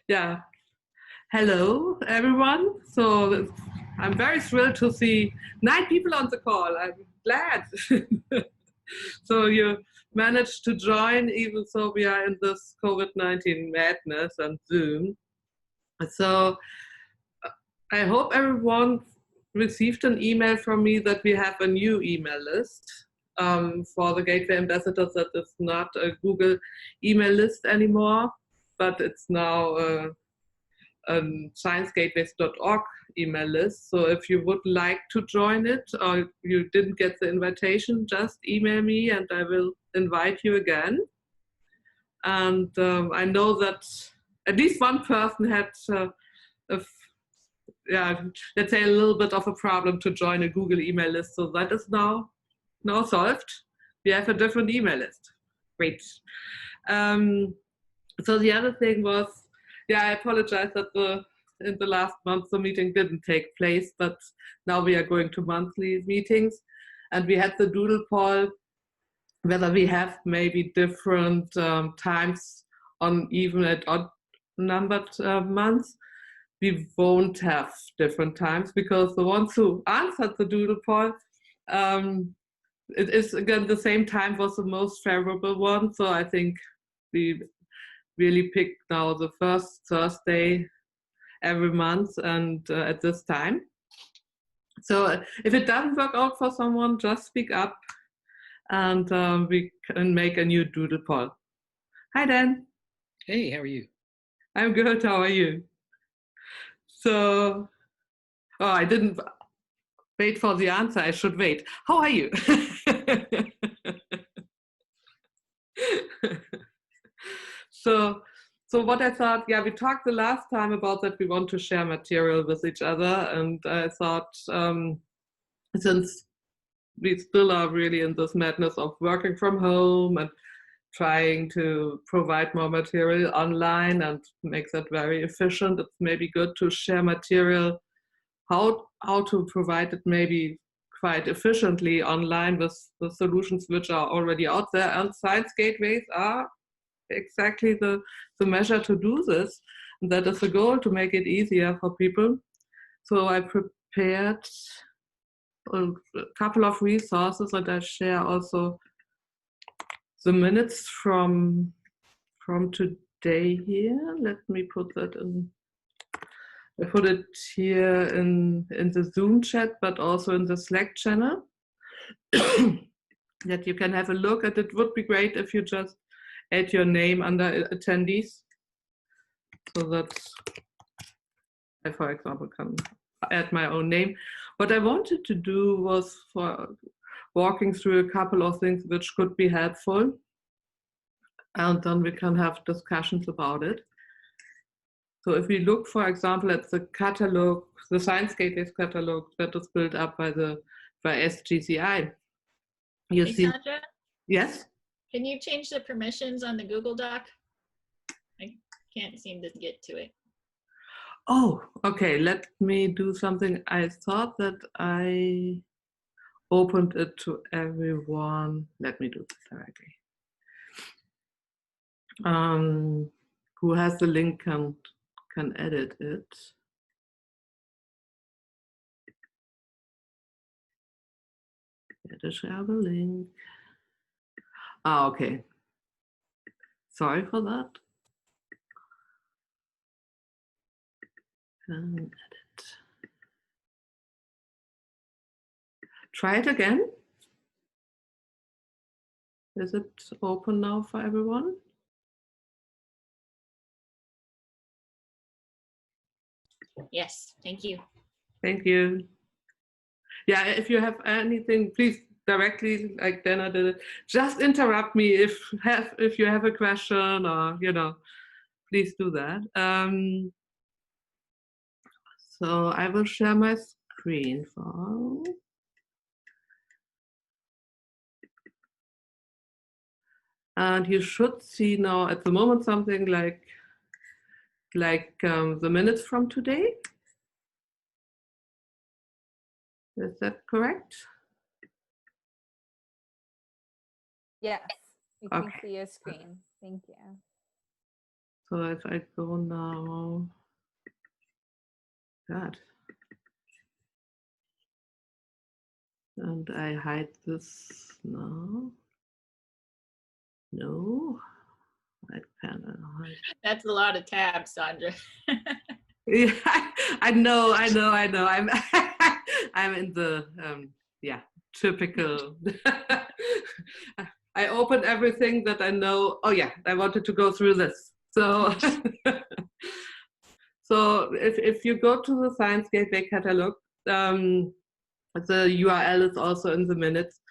Yeah. Hello, everyone. So I'm very thrilled to see 9 people on the call. I'm glad. So you managed to join, even though we are in this COVID-19 madness and Zoom. So I hope everyone received an email from me that we have a new email list for the Gateway Ambassadors. That is not a Google email list anymore, but it's now sciencegateways.org email list. So if you would like to join it or you didn't get the invitation, just email me and I will invite you again. And I know that at least one person had let's say a little bit of a problem to join a Google email list. So that is now solved. We have a different email list. Great. So the other thing was, I apologize that in the last month the meeting didn't take place, but now we are going to monthly meetings, and we had the doodle poll whether we have maybe different times on even at odd numbered months. We won't have different times because the ones who answered the doodle poll, it is again the same time was the most favorable one. So I think we really picked now the first Thursday every month and at this time. So if it doesn't work out for someone, just speak up and we can make a new doodle poll. Hi, Dan. Hey, how are you? I'm good. How are you? So, I didn't wait for the answer. I should wait. How are you? So what I thought, we talked the last time about that we want to share material with each other, and I thought since we still are really in this madness of working from home and trying to provide more material online and make that very efficient, it's maybe good to share material, how to provide it maybe quite efficiently online with the solutions which are already out there, and science gateways are exactly the measure to do this. And that is the goal, to make it easier for people. So I prepared a couple of resources, and I share also the minutes from today here. Let me put that in. I put it here in the Zoom chat, but also in the Slack channel, that you can have a look at. It would be great if you just add your name under attendees, so that I, for example, can add my own name. What I wanted to do was for walking through a couple of things which could be helpful, and then we can have discussions about it. So if we look, for example, at the catalog, the Science Gateways catalog that is built up by SGCI, you see. Sandra? Yes? Can you change the permissions on the Google Doc? I can't seem to get to it. Oh, okay. Let me do something. I thought that I opened it to everyone. Let me do this directly. Who has the link can edit it. Share the link. Okay. Sorry for that. And edit. Try it again. Is it open now for everyone? Yes, thank you. Thank you. Yeah, if you have anything, please directly, like Dana did it, just interrupt me if you have a question, or please do that. So I will share my screen for. And you should see now at the moment something like the minutes from today. Is that correct? Yes, you can see your screen. Thank you. So if I go now, God, and I hide this now. No, hide panel. Hide. That's a lot of tabs, Sandra. Yeah, I know. I'm I'm in the yeah, typical. I open everything that I know. Oh yeah, I wanted to go through this. So so if you go to the Science Gateway catalog, the URL is also in the minutes.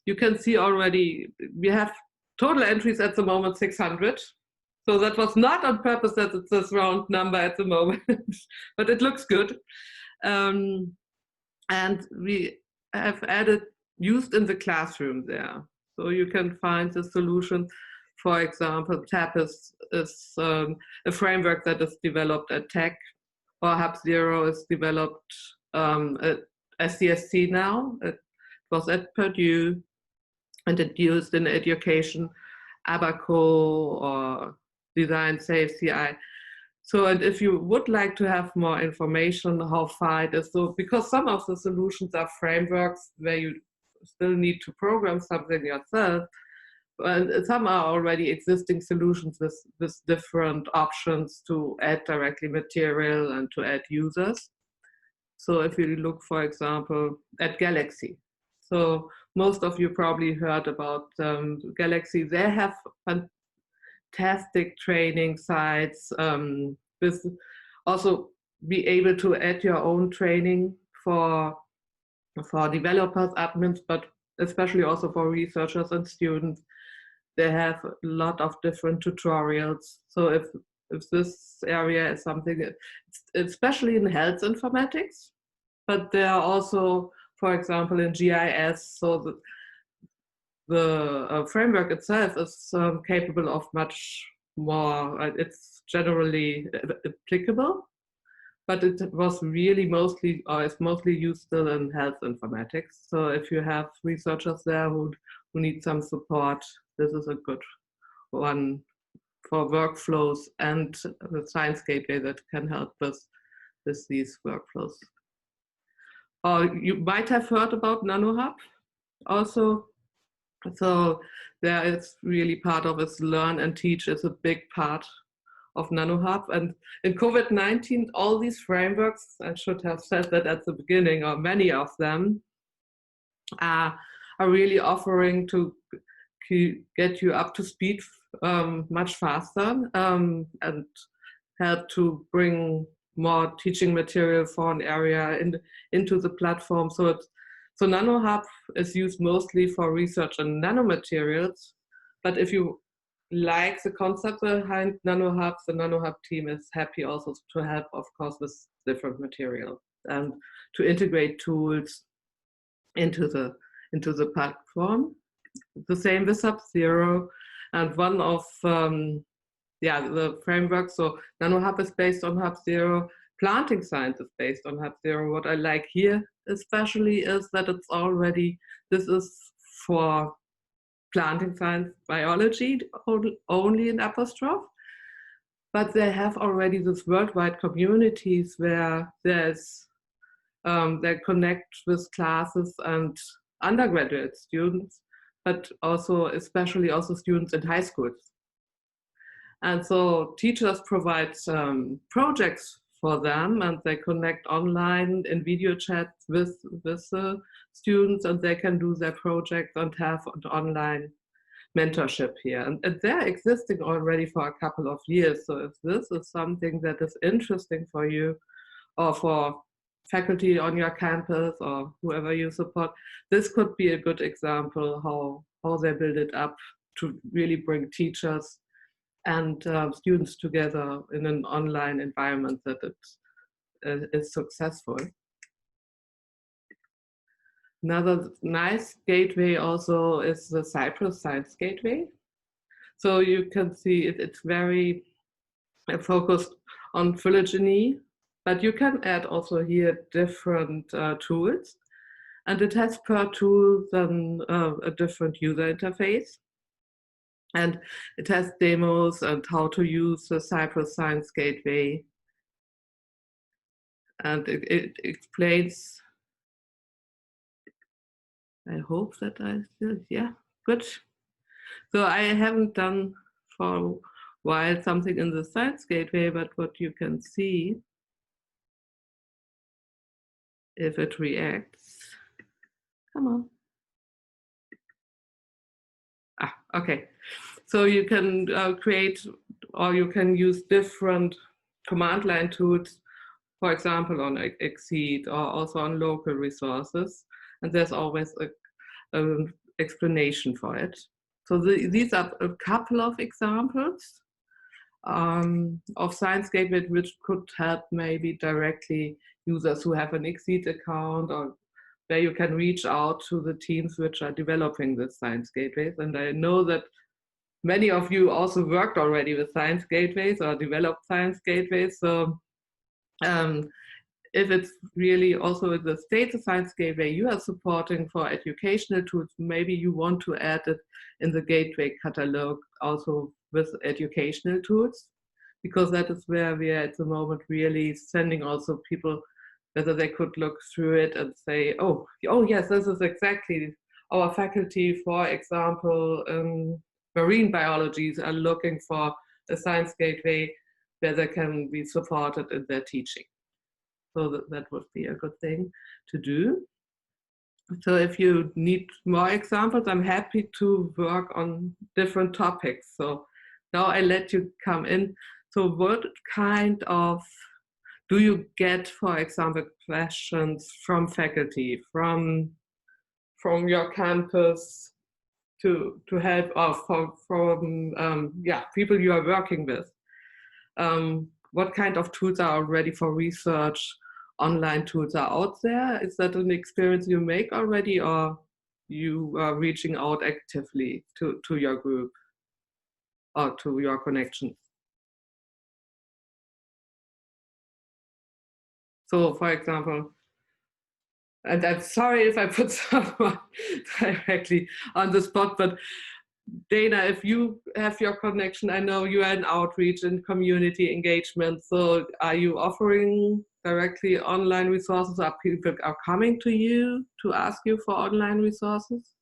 You can see already we have total entries at the moment 600. So that was not on purpose that it's this round number at the moment, but it looks good. And we have added used in the classroom there. So you can find the solution. For example, TAP is a framework that is developed at Tech, or HubZero is developed at SCSC now. It was at Purdue, and it used in education, Abaco or Design Safe CI. So, and if you would like to have more information how far it is, so because some of the solutions are frameworks where you still need to program something yourself, and some are already existing solutions with different options to add directly material and to add users. So if you look, for example, at Galaxy, so most of you probably heard about Galaxy. They have fantastic training sites with also be able to add your own training for developers, admins, but especially also for researchers and students. They have a lot of different tutorials. So if this area is something, especially in health informatics, but there are also, for example, in GIS, so the framework itself is capable of much more. It's generally applicable, but it was really mostly, or is mostly used still in health informatics. So if you have researchers there who need some support, this is a good one for workflows and the Science Gateway that can help us with these workflows. Or you might have heard about NanoHub also. So there is really part of it, learn and teach is a big part of NanoHub. And in COVID-19, all these frameworks, I should have said that at the beginning, or many of them, are really offering to get you up to speed much faster and help to bring more teaching material for an area into the platform. So NanoHub is used mostly for research and nanomaterials, but if you like the concept behind NanoHub, the NanoHub team is happy also to help, of course, with different material and to integrate tools into the platform. The same with HubZero, and one of the framework. So NanoHub is based on HubZero. Planting science is based on HubZero. What I like here especially is that it's already, this is for planting science biology only in apostrophe, but they have already this worldwide communities where there's they connect with classes and undergraduate students, but also especially also students in high schools. And so teachers provide projects for them, and they connect online in video chat with the students, and they can do their projects and have an online mentorship here. And they're existing already for a couple of years. So if this is something that is interesting for you, or for faculty on your campus or whoever you support, this could be a good example how they build it up to really bring teachers and students together in an online environment that it is successful. Another nice gateway also is the Cyprus Science Gateway. So you can see it's very focused on phylogeny, but you can add also here different tools, and it has per tool then a different user interface. And it has demos and how to use the Cypress Science Gateway. And it explains, I hope that I still, yeah, good. So I haven't done for a while something in the Science Gateway, but what you can see, if it reacts, come on. Ah, okay. So you can create, or you can use different command line tools, for example, on Exceed or also on local resources. And there's always an explanation for it. So these are a couple of examples of Science Gateway, which could help maybe directly users who have an Exceed account, or where you can reach out to the teams which are developing the Science Gateways. And I know that many of you also worked already with Science Gateways or developed Science Gateways. So if it's really also the state of Science Gateway you are supporting for educational tools, maybe you want to add it in the Gateway Catalogue also with educational tools, because that is where we are at the moment really sending also people whether they could look through it and say, oh yes, this is exactly our faculty, for example, marine biologists are looking for a Science Gateway where they can be supported in their teaching. So that would be a good thing to do. So if you need more examples, I'm happy to work on different topics. So now I let you come in. So what kind of do you get, for example, questions from faculty, from your campus to help, or from people you are working with? What kind of tools are already for research? Online tools are out there. Is that an experience you make already, or you are reaching out actively to your group or to your connections? So, for example, and I'm sorry if I put someone directly on the spot, but Dana, if you have your connection, I know you are in outreach and community engagement. So are you offering directly online resources? Are people coming to you to ask you for online resources?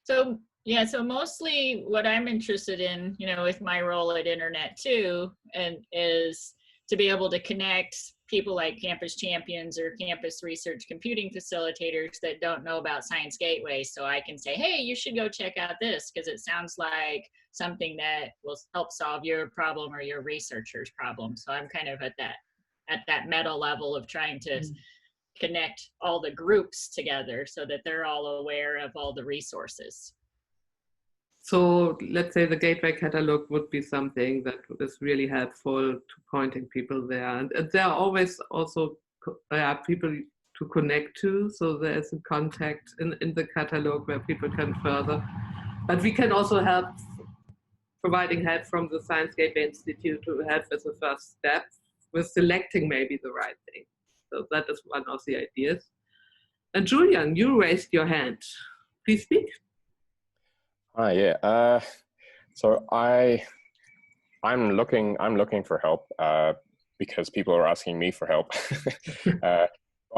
So yeah, so mostly what I'm interested in, with my role at Internet 2, and is to be able to connect people like campus champions or campus research computing facilitators that don't know about Science Gateway. So I can say, hey, you should go check out this because it sounds like something that will help solve your problem or your researcher's problem. So I'm kind of at that meta level of trying to connect all the groups together so that they're all aware of all the resources. So let's say the Gateway Catalogue would be something that is really helpful to pointing people there. And there are always also people to connect to. So there's a contact in the catalogue where people can further. But we can also help, providing help from the Science Gateway Institute to help with the first step with selecting maybe the right thing. So that is one of the ideas. And Julian, you raised your hand. Please speak. Yeah. So I'm looking for help because people are asking me for help.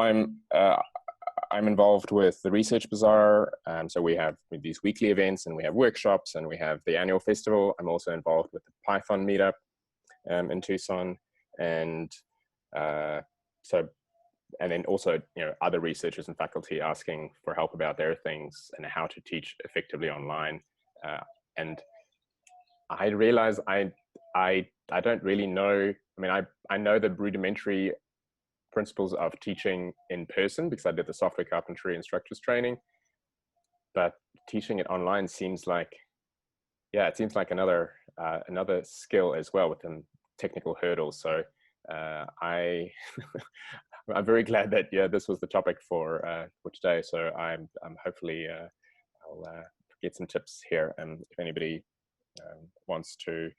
I'm involved with the Research Bazaar. So we have these weekly events, and we have workshops, and we have the annual festival. I'm also involved with the Python meetup in Tucson, and then also other researchers and faculty asking for help about their things and how to teach effectively online. And I realize I don't really know. I mean, I know the rudimentary principles of teaching in person because I did the software carpentry and structures training, but teaching it online seems like, it seems like another skill as well within technical hurdles. So I'm very glad that this was the topic for today. So I'm hopefully I'll get some tips here, and if anybody wants to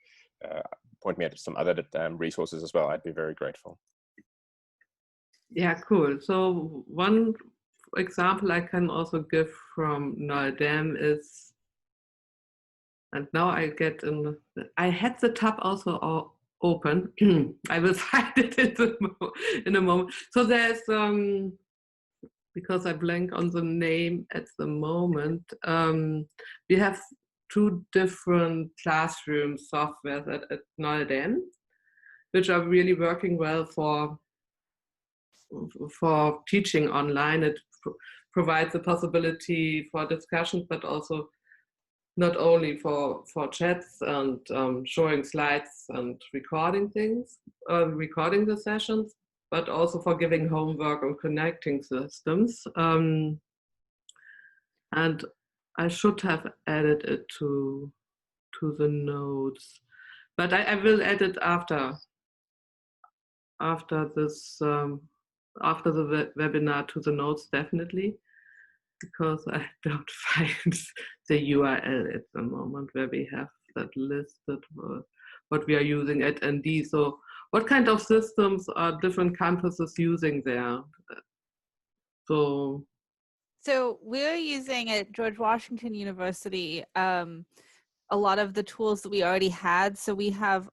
point me at some other resources as well, I'd be very grateful. Yeah, cool. So one example I can also give from Noldem is, And now I get in, I had the tab also open. I will find it in a moment. So there's, because I blank on the name at the moment, we have two different classroom softwares at Nolden, which are really working well for teaching online. It provides the possibility for discussions, but also not only for chats and showing slides and recording things, recording the sessions, but also for giving homework and connecting systems. And I should have added it to the notes, but I will add it after this, after the webinar to the notes, definitely, because I don't find the URL at the moment where we have that listed what we are using at ND. So what kind of systems are different campuses using there? So we're using at George Washington University a lot of the tools that we already had. So we have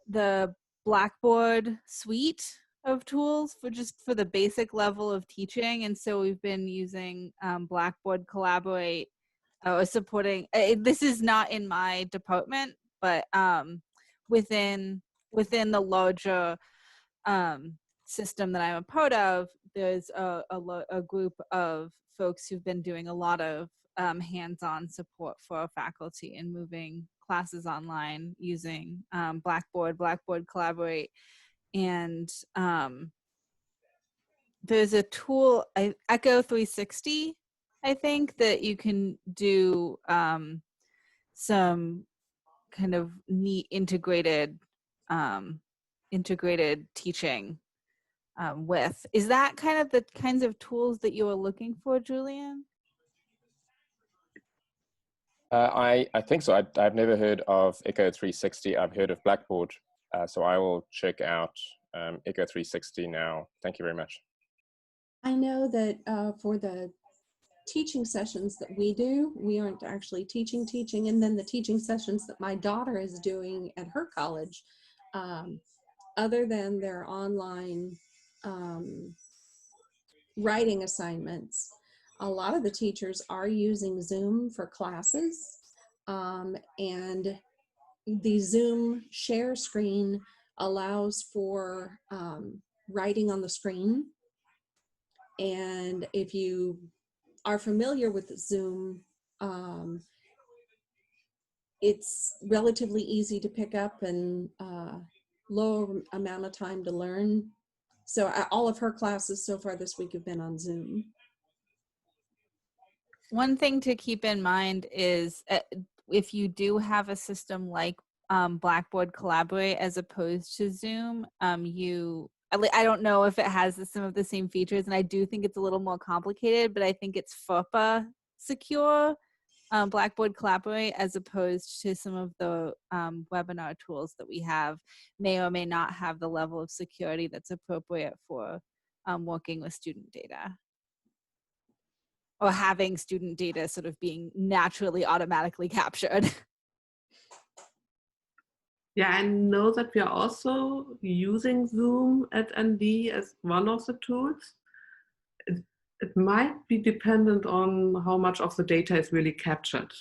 the Blackboard suite of tools for the basic level of teaching, and so we've been using Blackboard Collaborate supporting. This is not in my department, but within the larger system that I'm a part of, there's a group of folks who've been doing a lot of hands-on support for our faculty and moving classes online using Blackboard Collaborate, and there's a tool, Echo 360, I think, that you can do some kind of neat integrated teaching with. Is that kind of the kinds of tools that you were looking for, Julian? I think so. I've never heard of Echo 360. I've heard of Blackboard. So I will check out Echo 360 now. Thank you very much. I know that for the teaching sessions that we do, we aren't actually teaching, and then the teaching sessions that my daughter is doing at her college, other than their online writing assignments, a lot of the teachers are using Zoom for classes, and the Zoom share screen allows for writing on the screen. And if you are familiar with Zoom, it's relatively easy to pick up and low amount of time to learn. So all of her classes so far this week have been on Zoom. One thing to keep in mind is if you do have a system like Blackboard Collaborate as opposed to Zoom, I don't know if it has some of the same features, and I do think it's a little more complicated, but I think it's FERPA secure, Blackboard Collaborate, as opposed to some of the webinar tools that we have may or may not have the level of security that's appropriate for working with student data, or having student data sort of being naturally automatically captured. yeah, I know that we are also using Zoom at ND as one of the tools. It might be dependent on how much of the data is really captured.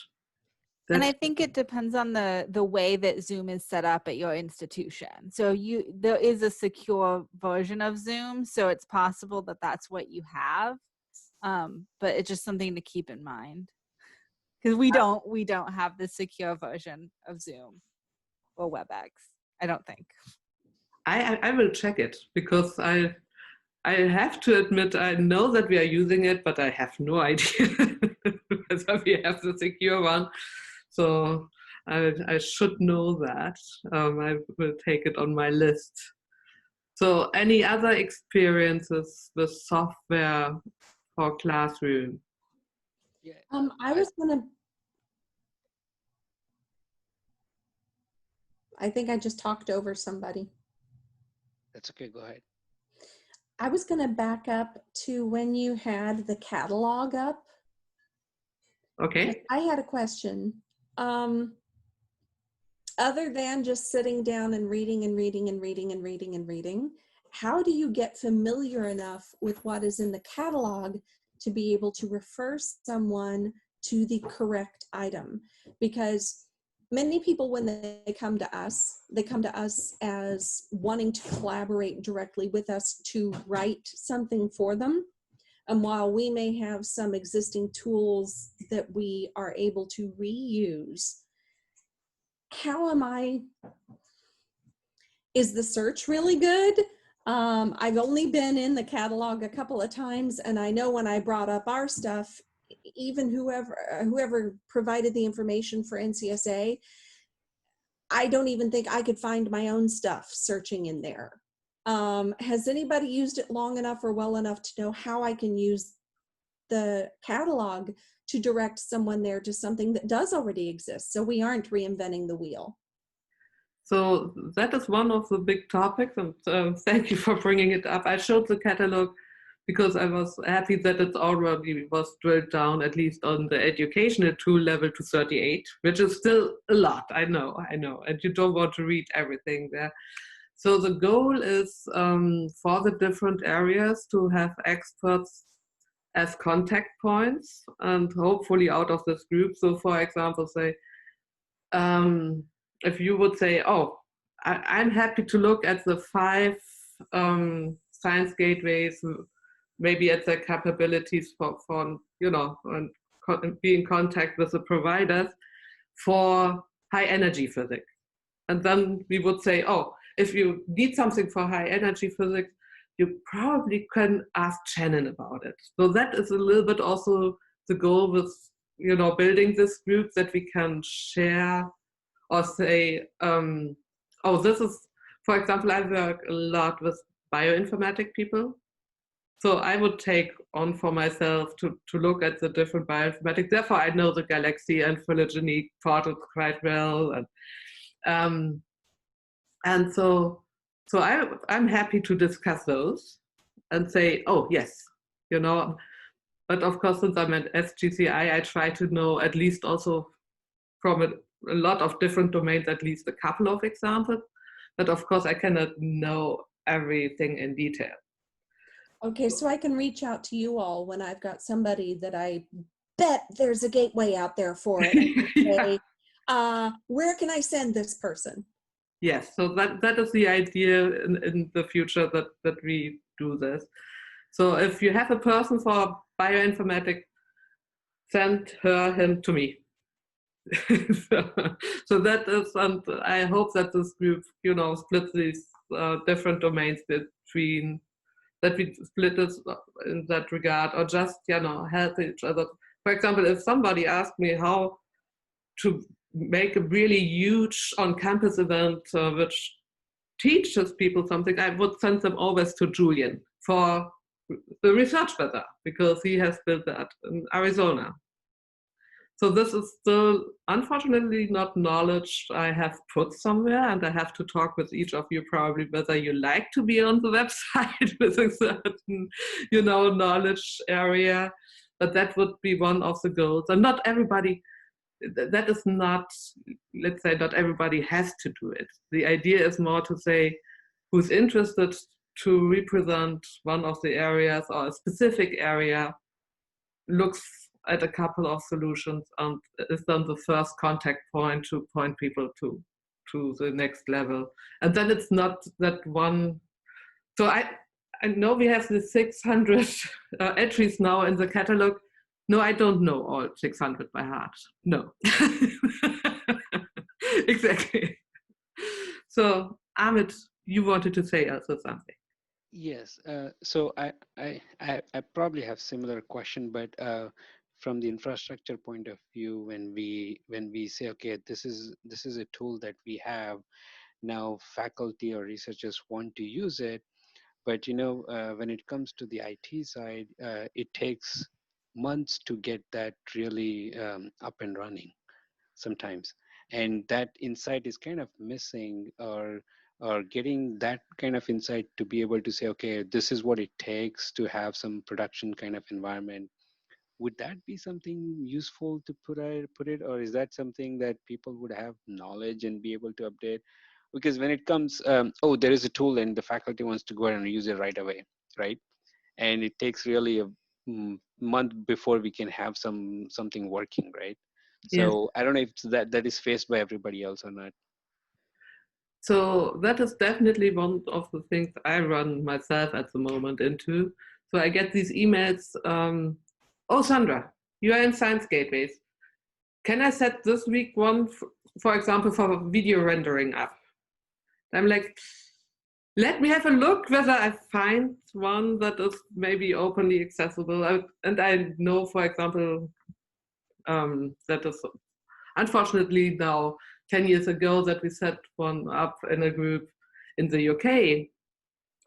And I think it depends on the way that Zoom is set up at your institution. So there is a secure version of Zoom, so it's possible that that's what you have. But it's just something to keep in mind, because we don't have the secure version of Zoom or WebEx, I don't think. I will check it, because I have to admit I know that we are using it, but I have no idea whether we have the secure one. So I should know that. I will take it on my list. So any other experiences with software for classroom? Yeah. I was gonna, I think I just talked over somebody. That's okay, go ahead. I was gonna back up to when you had the catalog up. Okay. I had a question. Other than just sitting down and reading and reading and reading and reading and reading, how do you get familiar enough with what is in the catalog to be able to refer someone to the correct item? Because many people, when they come to us as wanting to collaborate directly with us to write something for them. And while we may have some existing tools that we are able to reuse, is the search really good? I've only been in the catalog a couple of times, and I know when I brought up our stuff, even whoever provided the information for NCSA, I don't even think I could find my own stuff searching in there. Has anybody used it long enough or well enough to know how I can use the catalog to direct someone there to something that does already exist, so we aren't reinventing the wheel? So that is one of the big topics, and thank you for bringing it up. I showed the catalog because I was happy that it already was drilled down, at least on the educational tool level, to 38, which is still a lot, I know, and you don't want to read everything there. So the goal is for the different areas to have experts as contact points, and hopefully out of this group. So for example, say, if you would say, oh, I'm happy to look at the 5 science gateways, maybe at their capabilities for you know, be in contact with the providers for high energy physics. And then we would say, oh, if you need something for high energy physics, you probably can ask Shannon about it. So that is a little bit also the goal with, you know, building this group, that we can share or say, oh, this is, for example, I work a lot with bioinformatic people. So I would take on for myself to look at the different bioinformatics. Therefore, I know the galaxy and phylogeny portals quite well. And so I'm happy to discuss those and say, oh, yes, you know. But of course, since I'm at SGCI, I try to know at least also from a lot of different domains, at least a couple of examples. But of course, I cannot know everything in detail. Okay, so I can reach out to you all when I've got somebody that I bet there's a gateway out there for it. Yeah. Say, where can I send this person? Yes, so that is the idea in the future, that we do this. So if you have a person for bioinformatics, send him to me. So that is, and I hope that this group, you know, splits these different domains between, that we split this in that regard, or just, you know, help each other. For example, if somebody asked me how to make a really huge on-campus event which teaches people something, I would send them always to Julian for the research weather, because he has built that in Arizona. So this is still, unfortunately, not knowledge I have put somewhere, and I have to talk with each of you probably whether you like to be on the website with a certain, you know, knowledge area. But that would be one of the goals. And not everybody, that is not, let's say, not everybody has to do it. The idea is more to say, who's interested to represent one of the areas or a specific area, looks at a couple of solutions and is then the first contact point to point people to the next level. And then it's not that one. So I know we have the 600 entries now in the catalog. No, I don't know all 600 by heart. No. Exactly. So Amit, you wanted to say also something. Yes. So I probably have similar question, but from the infrastructure point of view, when we say, okay, this is a tool that we have now, faculty or researchers want to use it, but you know, when it comes to the IT side, it takes months to get that really up and running sometimes, and that insight is kind of missing, or getting that kind of insight to be able to say, okay, this is what it takes to have some production kind of environment. would that be something useful to put it, or is that something that people would have knowledge and be able to update? Because when it comes, oh, there is a tool and the faculty wants to go ahead and use it right away, right? And it takes really a month before we can have something working, right? Yes. So I don't know if that is faced by everybody else or not. So that is definitely one of the things I run myself at the moment into. So I get these emails, oh, Sandra, you are in Science Gateways. Can I set this week one, for example, for video rendering up? I'm like, let me have a look whether I find one that is maybe openly accessible. And I know, for example, that is unfortunately now 10 years ago that we set one up in a group in the UK,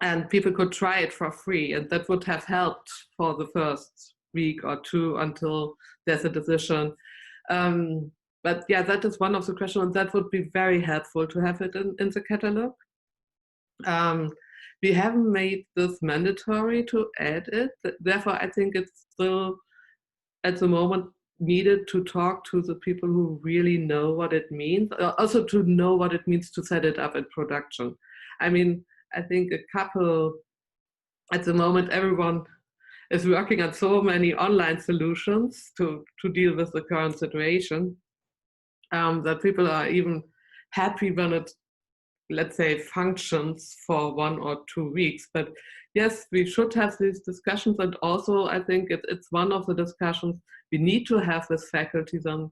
and people could try it for free, and that would have helped for the first week or two until there's a decision. But yeah, that is one of the questions, and that would be very helpful to have it in the catalog. We haven't made this mandatory to add it. Therefore, I think it's still at the moment needed to talk to the people who really know what it means, also to know what it means to set it up in production. I mean, I think at the moment, everyone is working on so many online solutions to deal with the current situation, that people are even happy when it, let's say, functions for 1 or 2 weeks. But yes, we should have these discussions. And also, I think it's one of the discussions we need to have with faculties on,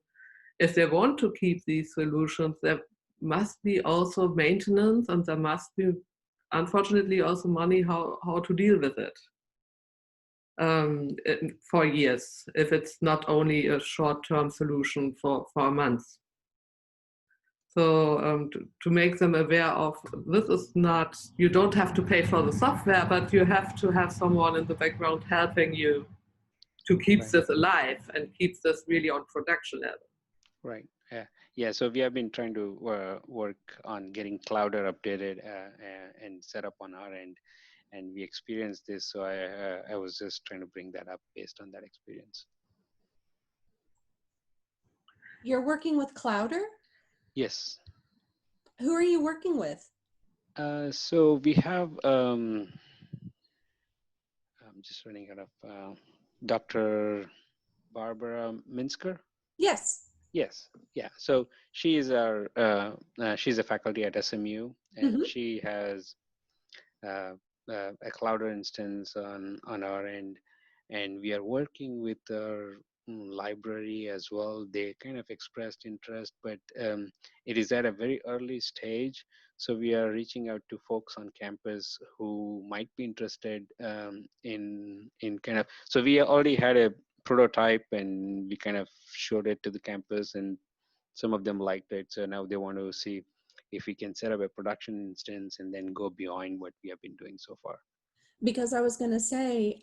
if they want to keep these solutions, there must be also maintenance, and there must be, unfortunately, also money how to deal with it for years, if it's not only a short-term solution for a month. So to make them aware of, this is not, you don't have to pay for the software, but you have to have someone in the background helping you to keep this alive and keep this really on production level. Right. Yeah. So we have been trying to work on getting Clouder updated and set up on our end, and we experienced this. So I was just trying to bring that up based on that experience. You're working with Clouder? Yes. Who are you working with? So we have, I'm just running out of Dr. Barbara Minsker. Yes. Yes. Yeah. So she is she's a faculty at SMU, and she has a Clouder instance on our end, and we are working with our library as well. They kind of expressed interest, but it is at a very early stage. So we are reaching out to folks on campus who might be interested in kind of. So we already had a prototype, and we kind of showed it to the campus, and some of them liked it. So now they want to see if we can set up a production instance and then go beyond what we have been doing so far. Because I was going to say,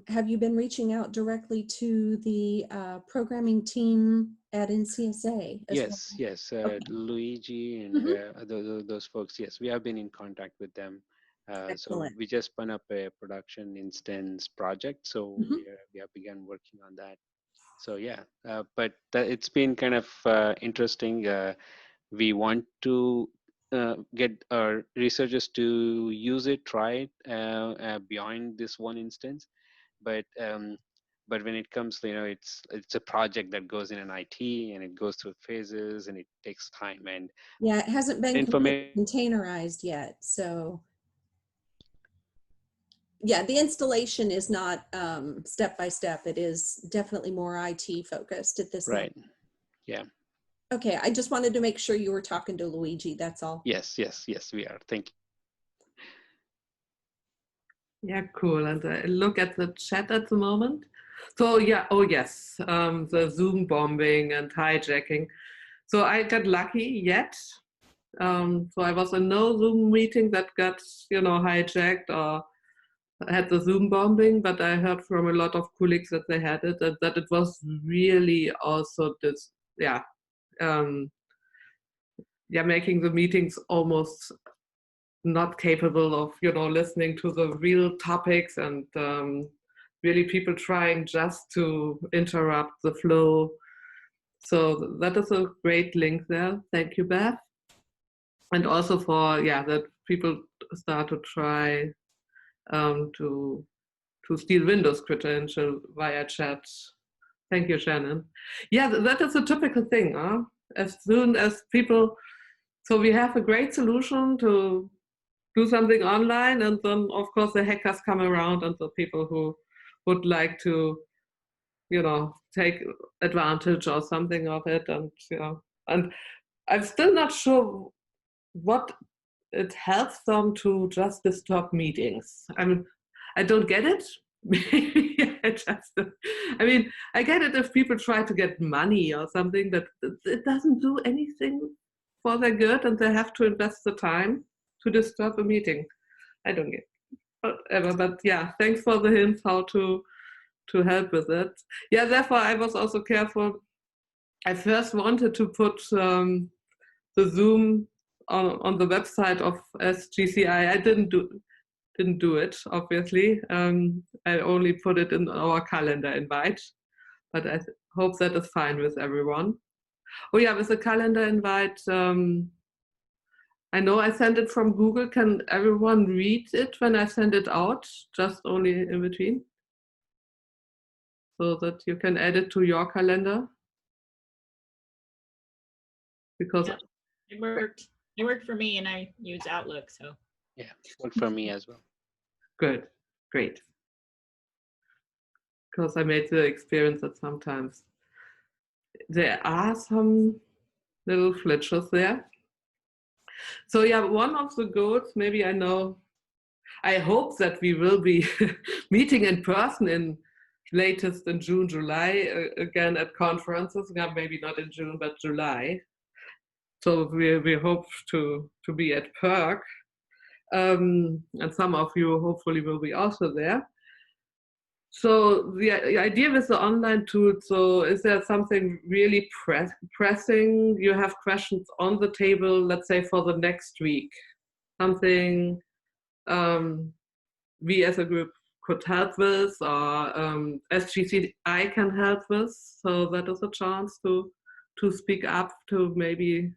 have you been reaching out directly to the programming team at NCSA? Yes, yes, okay. Luigi and those folks. Yes, we have been in contact with them. So we just spun up a production instance project. So we have begun working on that. So yeah, but it's been kind of interesting. We want to get our researchers to use it, try it beyond this one instance, but when it comes, it's a project that goes in an IT, and it goes through phases, and it takes time. And yeah, it hasn't been containerized yet, so yeah, the installation is not step by step. It is definitely more IT focused at this right moment. Yeah. Okay, I just wanted to make sure you were talking to Luigi, that's all. Yes, we are. Thank you. Yeah, cool. And I look at the chat at the moment. So yeah, oh yes, the Zoom bombing and hijacking. So I got lucky yet. So I was in no Zoom meeting that got, hijacked or had the Zoom bombing, but I heard from a lot of colleagues that they had it, and that it was really also this, making the meetings almost not capable of, listening to the real topics, and really people trying just to interrupt the flow. So that is a great link there. Thank you, Beth. And also for, that people start to try to steal Windows credential via chat. Thank you, Shannon. Yeah, that is a typical thing. As soon as people, so we have a great solution to do something online, and then of course the hackers come around and the people who would like to, take advantage or something of it. And, and I'm still not sure what it helps them to just disturb meetings. I don't get it. I get it if people try to get money or something, but it doesn't do anything for their good, and they have to invest the time to disturb a meeting. I don't get whatever, but thanks for the hints how to help with it. Therefore I was also careful. I first wanted to put the Zoom on the website of SGCI. I didn't do it, obviously. I only put it in our calendar invite, but I hope that is fine with everyone. Oh yeah, with the calendar invite, I know I sent it from Google. Can everyone read it when I send it out? Just only in between? So that you can add it to your calendar? Because it worked. It worked for me, and I use Outlook, so. Yeah, worked for me as well. Good, great. Because I made the experience that sometimes there are some little glitches there. So one of the goals, maybe I hope that we will be meeting in person latest in June, July, again at conferences. Maybe not in June, but July. So we hope to be at PERC. And some of you hopefully will be also there. So the idea with the online tool, so is there something really pressing? You have questions on the table, let's say for the next week, something we as a group could help with, or SGCI can help with. So that is a chance to speak up, to maybe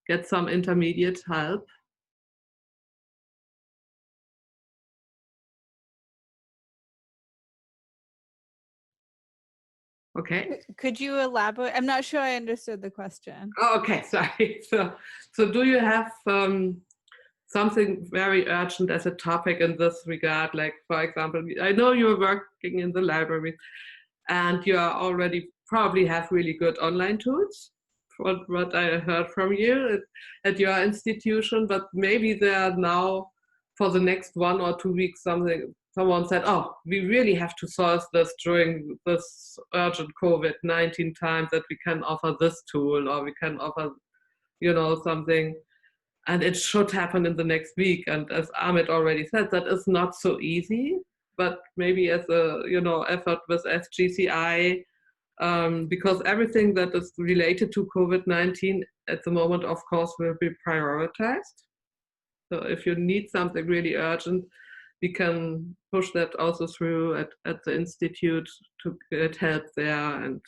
get some intermediate help. Okay. Could you elaborate? I'm not sure I understood the question. Oh, okay, sorry. So do you have something very urgent as a topic in this regard? Like, for example, I know you're working in the library and you are already probably have really good online tools, what I heard from you at your institution, but maybe there are now for the next 1 or 2 weeks someone said, oh, we really have to solve this during this urgent COVID-19 time, that we can offer this tool, or we can offer, something, and it should happen in the next week. And as Amit already said, that is not so easy, but maybe as a, effort with SGCI, because everything that is related to COVID-19 at the moment, of course, will be prioritized. So if you need something really urgent, we can push that also through at the Institute to get help there. And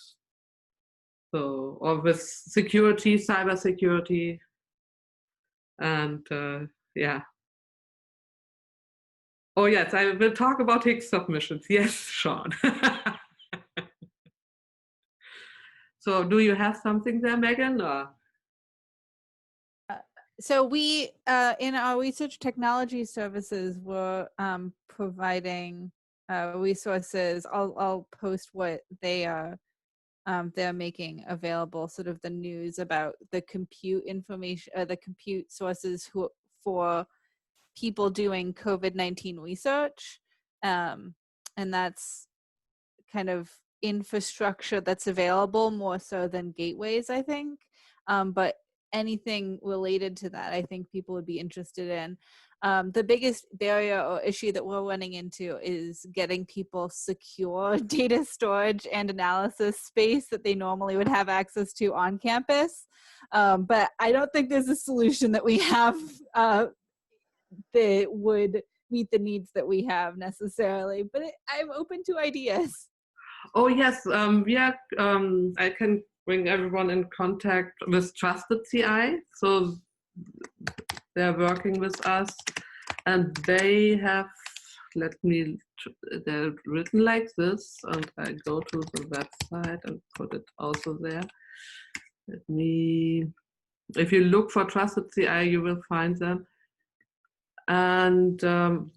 so, or with security, cyber security, and Oh yes, I will talk about Hicks submissions. Yes, Sean. So do you have something there, Megan? Or? So we, in our research technology services, we're providing resources. I'll post what they are. They're making available, sort of the news about the compute information, the compute sources for people doing COVID-19 research, and that's kind of infrastructure that's available more so than gateways, I think. But anything related to that, I think people would be interested in. The biggest barrier or issue that we're running into is getting people secure data storage and analysis space that they normally would have access to on campus. But I don't think there's a solution that we have that would meet the needs that we have necessarily, but I'm open to ideas. Oh yes, I can bring everyone in contact with Trusted CI. So they're working with us, and they have, they're written like this, and I go to the website and put it also there. If you look for Trusted CI, you will find them. And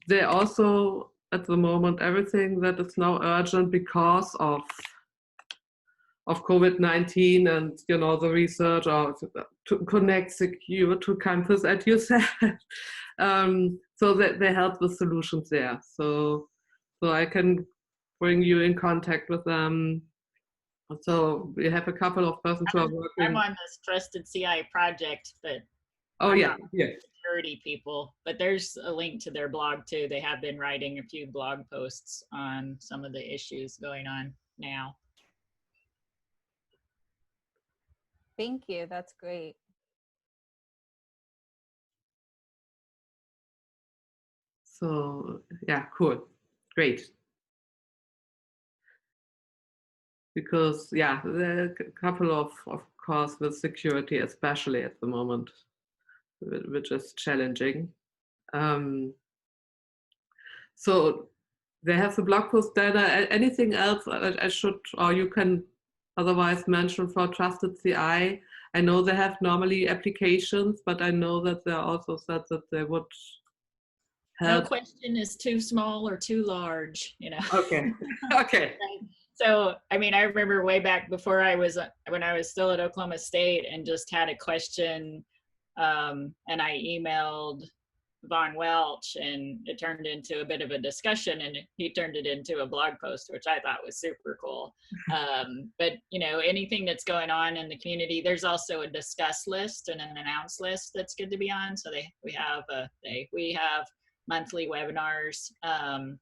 they also, at the moment, everything that is now urgent because of COVID-19 and, you know, the research or to connect secure to campus, as you said. So that they help with solutions there. So I can bring you in contact with them. So we have a couple of persons who are working. I'm on this Trusted CI project, but oh I'm yeah, not yeah. security people. But there's a link to their blog too. They have been writing a few blog posts on some of the issues going on now. Thank you. That's great. So yeah, cool, great. Because yeah, there are a couple of course with security, especially at the moment, which is challenging. So they have the blog post data. Anything else I should, or you can otherwise mention for Trusted CI? I know they have normally applications, but I know that they also said that they would help. No question is too small or too large, you know. Okay. Okay. So, I mean, I remember way back before when I was still at Oklahoma State and just had a question, and I emailed Von Welch, and it turned into a bit of a discussion, and he turned it into a blog post, which I thought was super cool. But, you know, anything that's going on in the community, there's also a discuss list and an announce list that's good to be on. So we have monthly webinars. And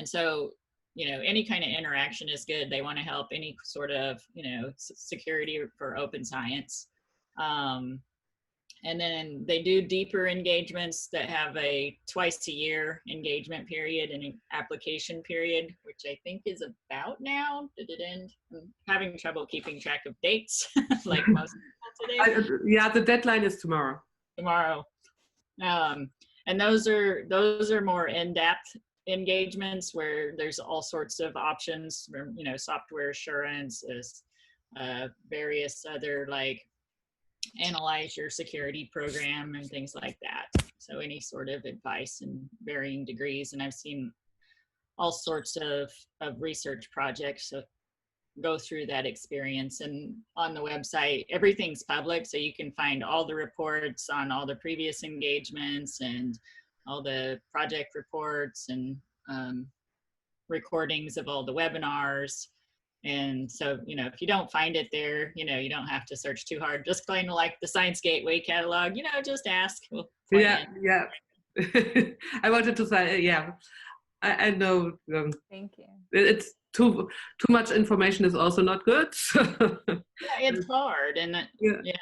so, you know, any kind of interaction is good. They want to help any sort of, you know, security for open science. And then they do deeper engagements that have a twice a year engagement period and an application period, which I think is about now. Did it end? I'm having trouble keeping track of dates, like most people today. Yeah, the deadline is tomorrow. Tomorrow. And those are more in-depth engagements where there's all sorts of options, you know, software assurance, various other, like, analyze your security program and things like that. So any sort of advice in varying degrees. And I've seen all sorts of research projects go through that experience. And on the website, everything's public, so you can find all the reports on all the previous engagements and all the project reports and recordings of all the webinars. And so, you know, if you don't find it there, you know, you don't have to search too hard. Just kind of like the Science Gateway catalog, you know, just ask. We'll yeah. I wanted to say, yeah, I know. Thank you. It's too much information is also not good. Yeah, it's hard. And yeah,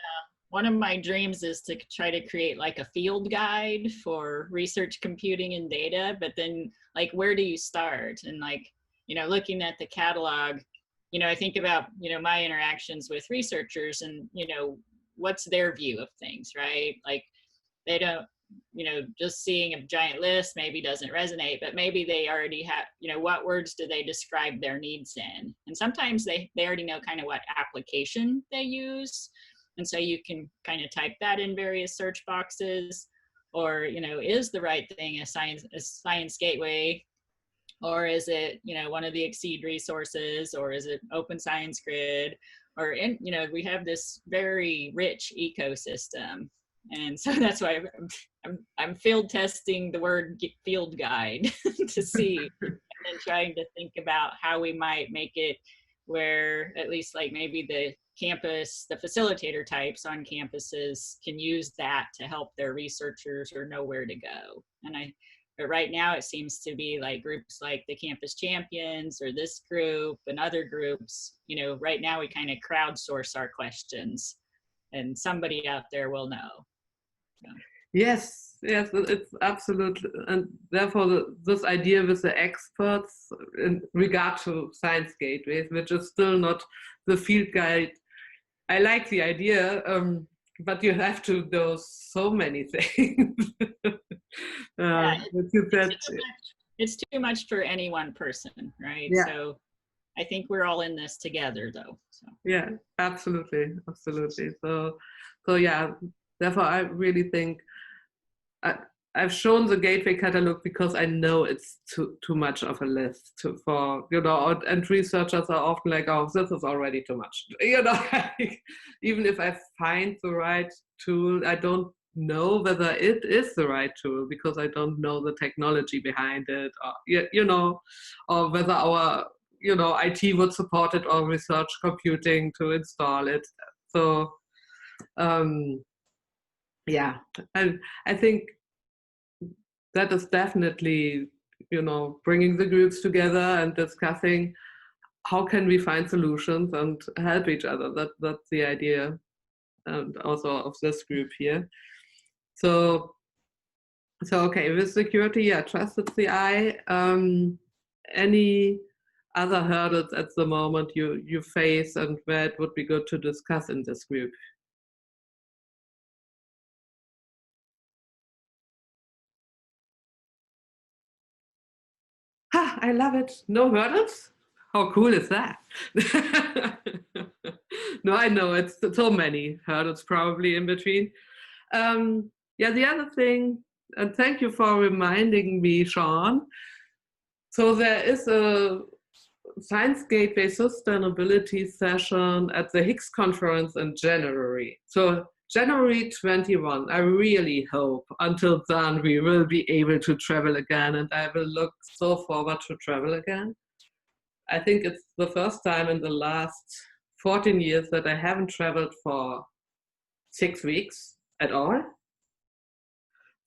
one of my dreams is to try to create like a field guide for research computing and data, but then, like, where do you start? And, like, you know, looking at the catalog, you know, I think about, you know, my interactions with researchers and, you know, what's their view of things, right? Like, they don't, you know, just seeing a giant list maybe doesn't resonate, but maybe they already have, you know, what words do they describe their needs in? And sometimes they already know kind of what application they use. And so you can kind of type that in various search boxes, or, you know, is the right thing a Science Gateway, or is it, you know, one of the Exceed resources, or is it Open Science Grid, or, you know, we have this very rich ecosystem. And so that's why I'm field testing the word field guide to see, and then trying to think about how we might make it where at least, like, maybe the campus, the facilitator types on campuses can use that to help their researchers or know where to go. But right now it seems to be like groups like the Campus Champions or this group and other groups, you know, right now we kind of crowdsource our questions and somebody out there will know. So. Yes, Yes, it's absolutely, and therefore this idea with the experts in regard to science gateways, which is still not the field guide. I like the idea, but you have to know so many things. Yeah, That, it's too much for any one person, right? Yeah. So I think we're all in this together, though. So. Yeah, absolutely, absolutely. So yeah, therefore I really think I've shown the gateway catalog because I know it's too much of a list for, you know, and researchers are often like, oh, this is already too much. You know, even if I find the right tool, I don't know whether it is the right tool because I don't know the technology behind it, or, you know, or whether our, you know, IT would support it or research computing to install it. So, yeah, I think that is definitely, you know, bringing the groups together and discussing how can we find solutions and help each other. That's the idea, and also of this group here. So okay, with security, yeah, trusted CI. Any other hurdles at the moment you face and where it would be good to discuss in this group? Ha, I love it. No hurdles? How cool is that? No, I know it's so many hurdles probably in between. Yeah, the other thing, and thank you for reminding me, Sean. So there is a Science Gateway Sustainability session at the Hicks conference in January. So January 21, I really hope until then we will be able to travel again, and I will look so forward to travel again. I think it's the first time in the last 14 years that I haven't traveled for 6 weeks at all.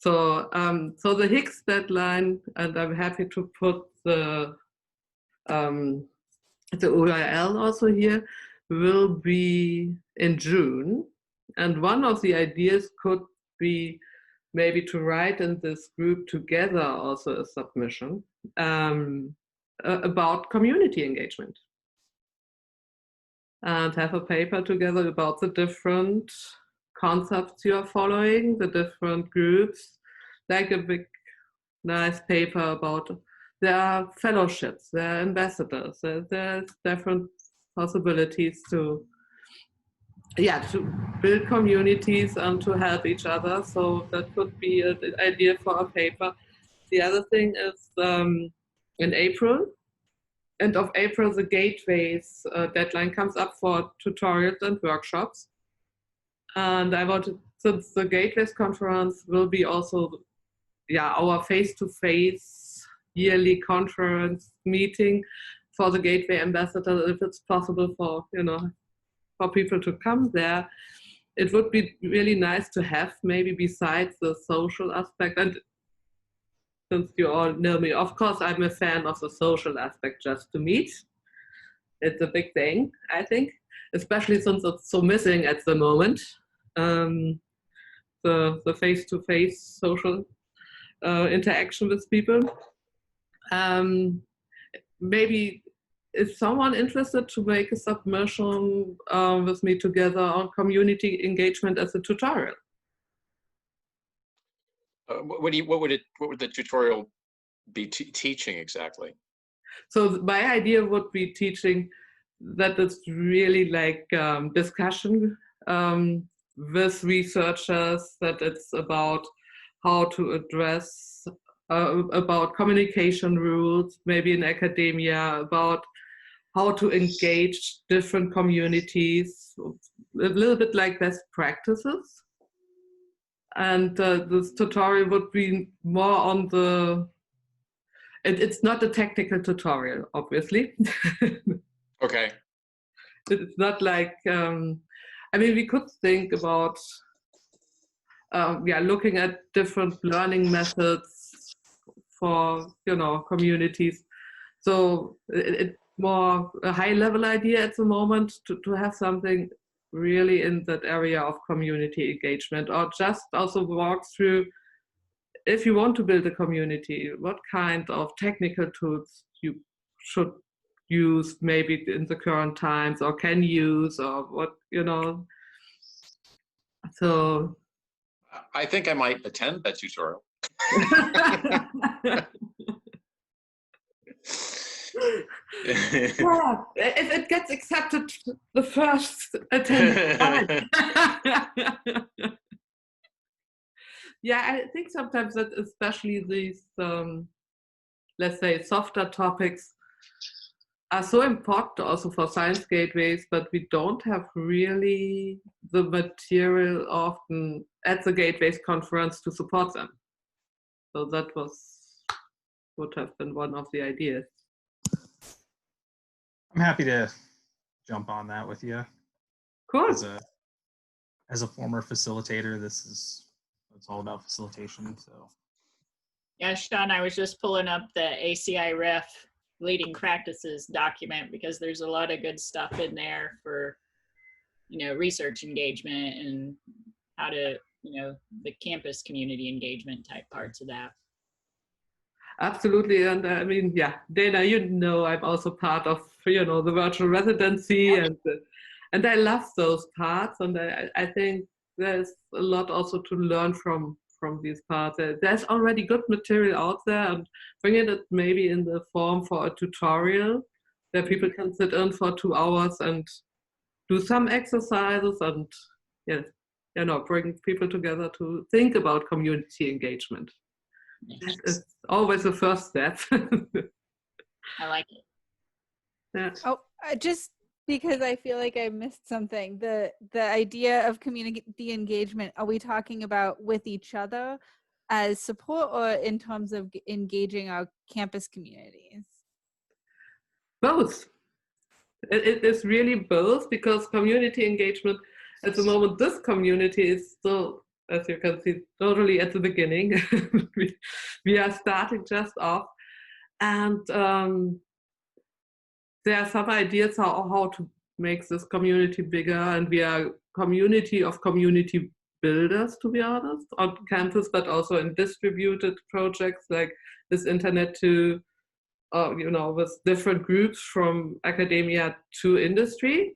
So, so the Hicks deadline, and I'm happy to put the URL also here, will be in June. And one of the ideas could be maybe to write in this group together also a submission about community engagement. And have a paper together about the different concepts you are following, the different groups, like a big, nice paper about their fellowships, their ambassadors, there's different possibilities to build communities and to help each other. So that could be an idea for a paper. The other thing is in April, end of April, the Gateways deadline comes up for tutorials and workshops. And I wanted, since the Gateways conference will be also, our face-to-face yearly conference meeting for the Gateway ambassador, if it's possible for, you know, for people to come there, it would be really nice to have, maybe besides the social aspect, and since you all know me, of course, I'm a fan of the social aspect, just to meet. It's a big thing, I think, especially since it's so missing at the moment. The face-to-face social interaction with people. Maybe is someone interested to make a submission with me together on community engagement as a tutorial? What would the tutorial be teaching exactly? So my idea would be teaching that it's really like discussion with researchers, that it's about how to address about communication rules, maybe in academia, about how to engage different communities, a little bit like best practices. And this tutorial would be more on the, it's not a technical tutorial, obviously. Okay. It's not like, I mean, we could think about, looking at different learning methods for, you know, communities. So it's more a high level idea at the moment to have something really in that area of community engagement, or just also walk through if you want to build a community, what kind of technical tools you should use maybe in the current times or can use, or what, so. I think I might attend that tutorial. Yeah, if it gets accepted the first attempt. Yeah, I think sometimes that especially these, let's say, softer topics are so important also for science gateways, but we don't have really the material often at the Gateways conference to support them. So that would have been one of the ideas. I'm happy to jump on that with you. Cool. As a former facilitator, it's all about facilitation. So. Yeah, Sean, I was just pulling up the ACI Ref leading practices document because there's a lot of good stuff in there for, research engagement and how to, the campus community engagement type parts of that. Absolutely. And I mean, yeah, Dana, I'm also part of, the virtual residency, and I love those parts. And I think there's a lot also to learn from these parts. There's already good material out there, and bringing it maybe in the form for a tutorial where people can sit in for 2 hours and do some exercises and, bring people together to think about community engagement. That is always the first step. I like it. Yeah. Oh, just because I feel like I missed something. The idea of community engagement, are we talking about with each other as support or in terms of engaging our campus communities? Both. It is really both, because community engagement, at the moment, this community is still, as you can see, totally at the beginning. we are starting just off. And there are some ideas how to make this community bigger, and we are a community of community builders, to be honest, on campus, but also in distributed projects like this Internet to, with different groups from academia to industry.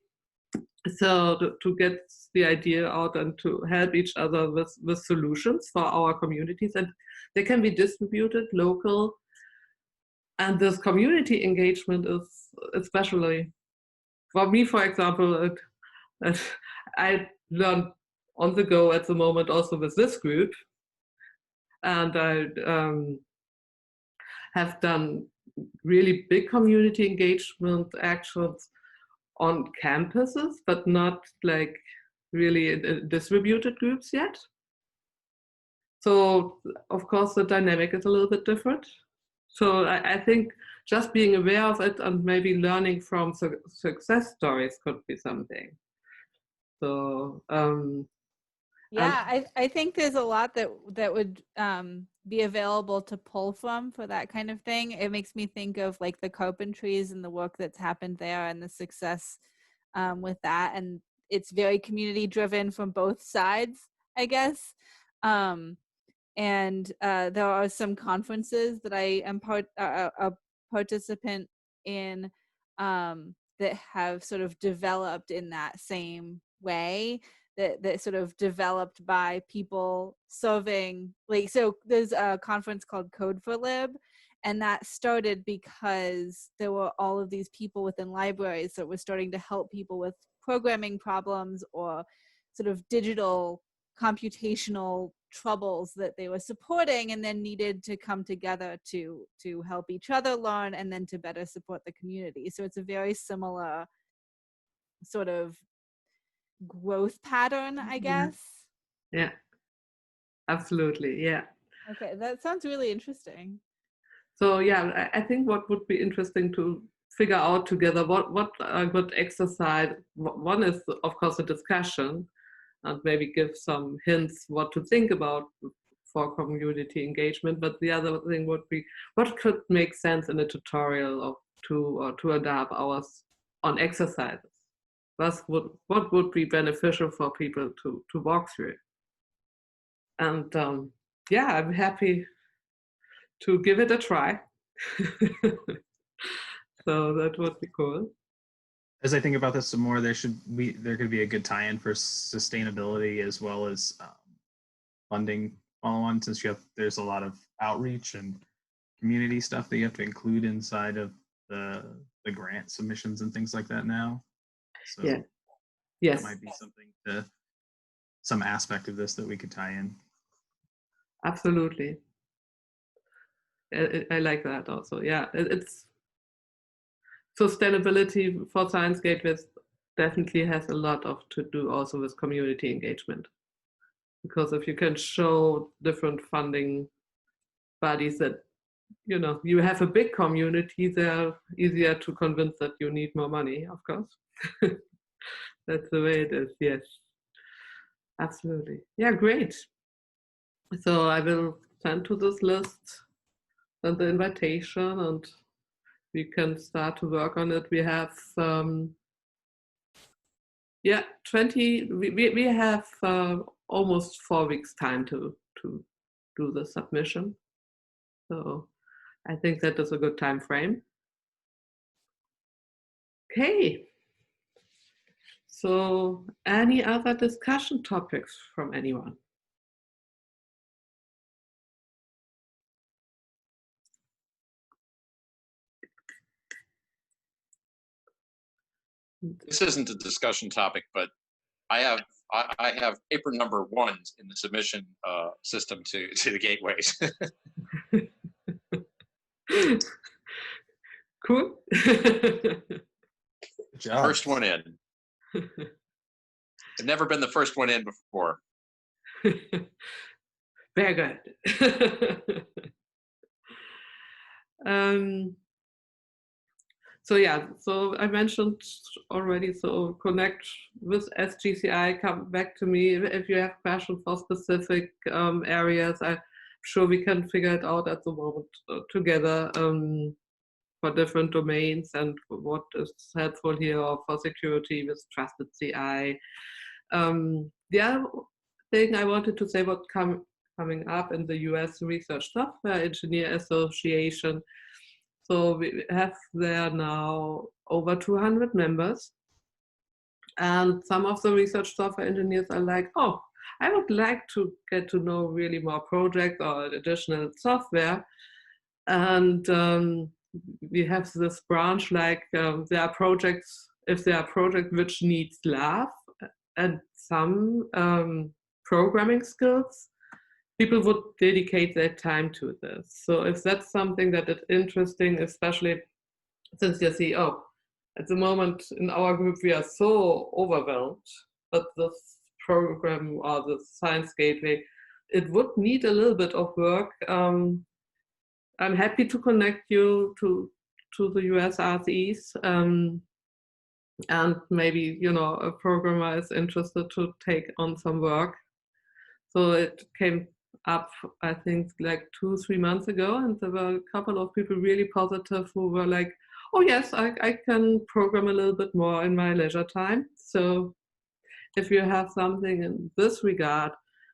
So to get the idea out and to help each other with solutions for our communities, and they can be distributed, local. And this community engagement is especially, for me, for example, I learned on the go at the moment also with this group. And I have done really big community engagement actions on campuses, but not like really distributed groups yet. So of course the dynamic is a little bit different. So I think just being aware of it and maybe learning from success stories could be something. So yeah, I think there's a lot that would be available to pull from for that kind of thing. It makes me think of like the carpentries and the work that's happened there and the success with that. And it's very community driven from both sides, I guess. And there are some conferences that I am a participant in that have sort of developed in that same way, that sort of developed by people serving, like, so there's a conference called Code for Lib, and that started because there were all of these people within libraries that were starting to help people with programming problems or sort of digital computational troubles that they were supporting, and then needed to come together to help each other learn and then to better support the community. So it's a very similar sort of growth pattern, I guess. Yeah, absolutely. Yeah. Okay, that sounds really interesting. So yeah, I think what would be interesting to figure out together, what a good exercise. One is, of course, a discussion, and maybe give some hints what to think about for community engagement. But the other thing would be, what could make sense in a tutorial of 2 or 2.5 hours on exercises? What would be beneficial for people to walk through? And yeah, I'm happy to give it a try. So that would be cool. As I think about this some more, there could be a good tie-in for sustainability as well as funding follow-on, since there's a lot of outreach and community stuff that you have to include inside of the grant submissions and things like that now. So Yeah. Yes. that might be some aspect of this that we could tie in. Absolutely. I like that also. Yeah, it's sustainability for Science Gateways definitely has a lot to do also with community engagement. Because if you can show different funding bodies that, you have a big community, they're easier to convince that you need more money, of course. That's the way it is, yes. Absolutely. Yeah, great. So I will send to this list and the invitation, and we can start to work on it. We have 20, we have almost 4 weeks time to do the submission. So I think that is a good time frame. Okay. So any other discussion topics from anyone? This isn't a discussion topic, but I have paper number 1 in the submission system to the gateways. Cool. Good job. First one in. I've never been the first one in before. Very good. So yeah, so I mentioned already, so connect with SGCI, come back to me if you have questions for specific areas. I'm sure we can figure it out at the moment together for different domains and what is helpful here or for security with Trusted CI. The other thing I wanted to say, what coming up in the US Research Software Engineer Association. So we have there now over 200 members. And some of the research software engineers are like, oh, I would like to get to know really more projects or additional software. And we have this branch like there are projects, if there are projects which needs love and some programming skills, people would dedicate their time to this. So if that's something that is interesting, especially since you see, at the moment in our group, we are so overwhelmed, but this program or the Science Gateway, it would need a little bit of work. I'm happy to connect you to the US RCEs, and maybe, a programmer is interested to take on some work. So it came up, I think, like 2-3 months ago, and there were a couple of people really positive who were like, oh yes, I can program a little bit more in my leisure time. So if you have something in this regard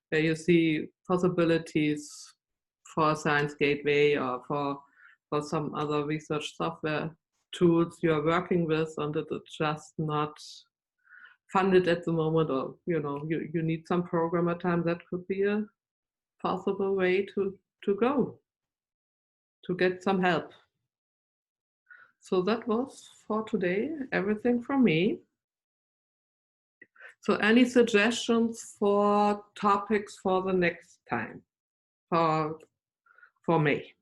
where you see possibilities for Science Gateway or for some other research software tools you're working with, and it is just not funded at the moment, or you need some programmer time, that could be a possible way to go to get some help. So that was for today everything from me. So any suggestions for topics for the next time for May?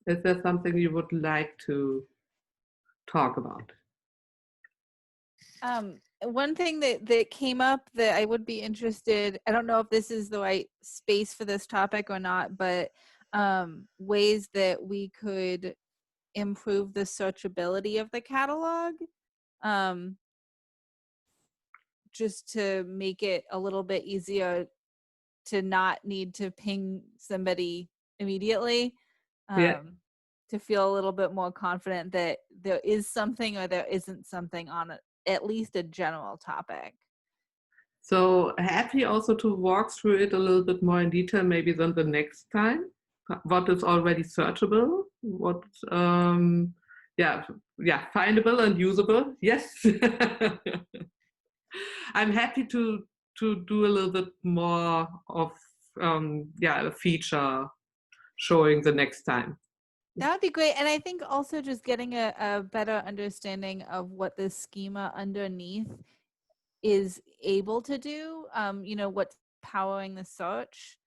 Is there something you would like to talk about? One thing that came up that I would be interested, I don't know if this is the right space for this topic or not, but ways that we could improve the searchability of the catalog, just to make it a little bit easier to not need to ping somebody immediately, to feel a little bit more confident that there is something or there isn't something on at least a general topic. So happy also to walk through it a little bit more in detail, maybe than the next time. What is already searchable, what, findable and usable. Yes. I'm happy to do a little bit more of a feature showing the next time. That would be great. And I think also just getting a better understanding of what the schema underneath is able to do, what's powering the search,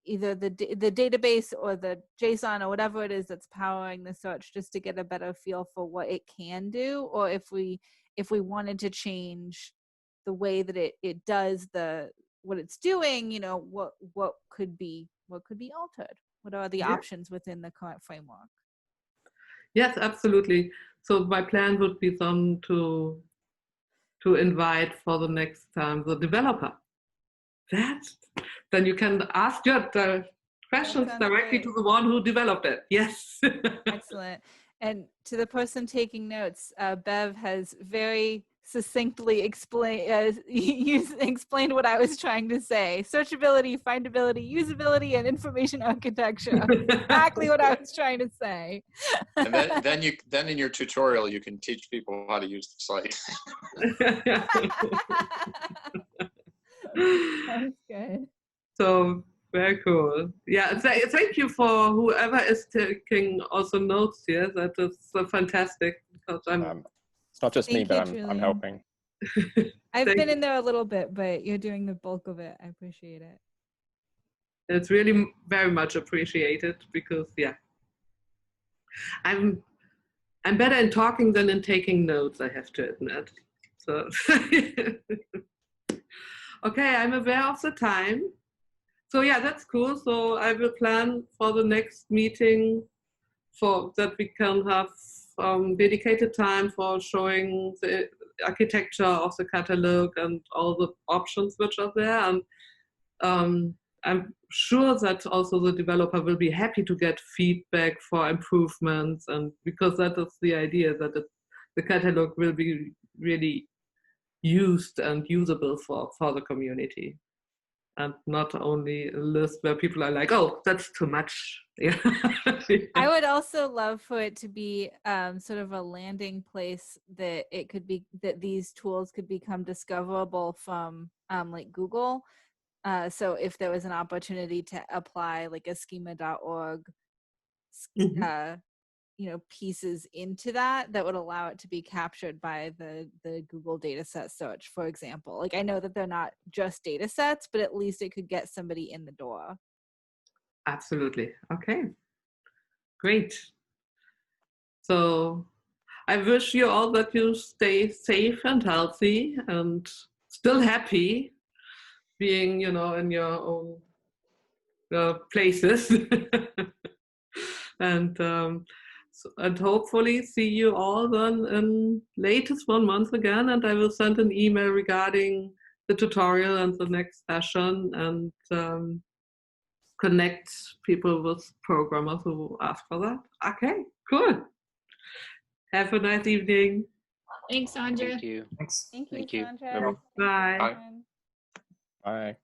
either the database or the JSON or whatever it is that's powering the search, just to get a better feel for what it can do, or if we wanted to change the way that it does what it's doing, what could be altered. What are the options within the current framework? Yes, absolutely. So my plan would be then to invite for the next time the developer. Then you can ask your questions directly to the one who developed it. Yes. Excellent. And to the person taking notes, Bev has very succinctly explained what I was trying to say. Searchability, findability, usability, and information architecture. Exactly what I was trying to say. And then in your tutorial, you can teach people how to use the site. Sounds good. So very cool. Yeah, thank you for whoever is taking also notes here. That is fantastic. Because it's not just me, but I'm helping. I've been in there a little bit, but you're doing the bulk of it. I appreciate it. It's really very much appreciated because I'm better in talking than in taking notes, I have to admit. So okay, I'm aware of the time. So yeah, that's cool. So I will plan for the next meeting for that we can have dedicated time for showing the architecture of the catalog and all the options which are there. And I'm sure that also the developer will be happy to get feedback for improvements, and because that is the idea, that the catalog will be really used and usable for the community, and not only a list where people are like, oh, that's too much. Yeah. I would also love for it to be sort of a landing place that it could be, that these tools could become discoverable from like Google. So if there was an opportunity to apply like a schema.org, pieces into that would allow it to be captured by the Google dataset search, for example. Like, I know that they're not just data sets, but at least it could get somebody in the door. Absolutely. Okay, great. So I wish you all that you stay safe and healthy and still happy being, in your own places. And hopefully see you all then in latest 1 month again, and I will send an email regarding the tutorial and the next session, and connect people with programmers who ask for that. Okay, cool. Have a nice evening. Thanks, Sandra. Thank you. Thanks. Thank you, Thank you. Sandra. Bye. Bye. Bye.